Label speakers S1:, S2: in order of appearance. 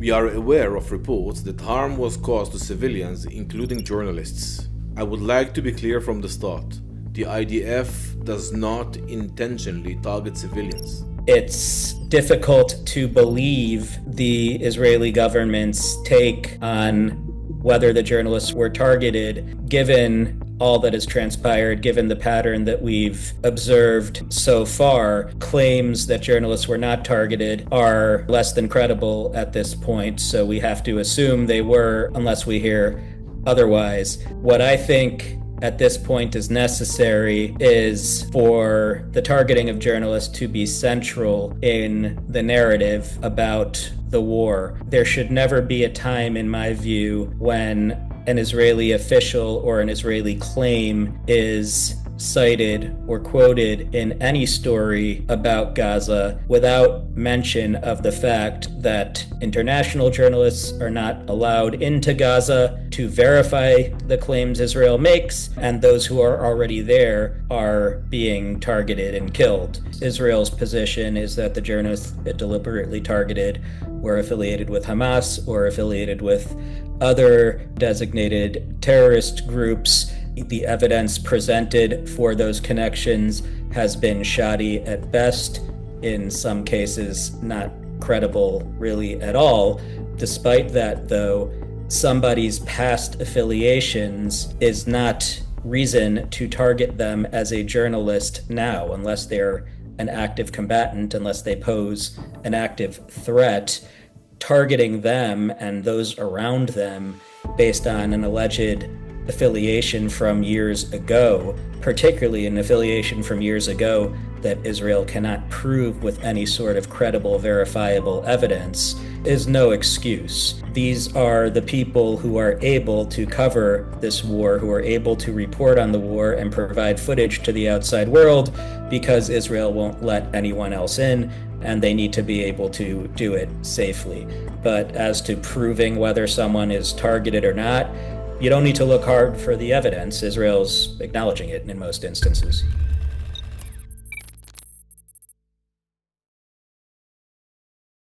S1: We are aware of reports that harm was caused to civilians, including journalists. I would like to be clear from the start. The IDF does not intentionally target civilians.
S2: It's difficult to believe the Israeli government's take on whether the journalists were targeted, given all that has transpired, given the pattern that we've observed so far. Claims that journalists were not targeted are less than credible at this point, so we have to assume they were, unless we hear otherwise. What I think at this point is necessary is for the targeting of journalists to be central in the narrative about the war. There should never be a time, in my view, when an Israeli official or an Israeli claim is cited or quoted in any story about Gaza without mention of the fact that international journalists are not allowed into Gaza to verify the claims Israel makes, and those who are already there are being targeted and killed. Israel's position is that the journalists it deliberately targeted were affiliated with Hamas or affiliated with other designated terrorist groups. The evidence presented for those connections has been shoddy at best, in some cases not credible really at all. Despite that, though, somebody's past affiliations is not reason to target them as a journalist now, unless they're an active combatant, unless they pose an active threat. Targeting them and those around them based on an alleged affiliation from years ago, particularly an affiliation from years ago that Israel cannot prove with any sort of credible, verifiable evidence, is no excuse. These are the people who are able to cover this war, who are able to report on the war and provide footage to the outside world because Israel won't let anyone else in, and they need to be able to do it safely. But as to proving whether someone is targeted or not, you don't need to look hard for the evidence. Israel's acknowledging it in most instances.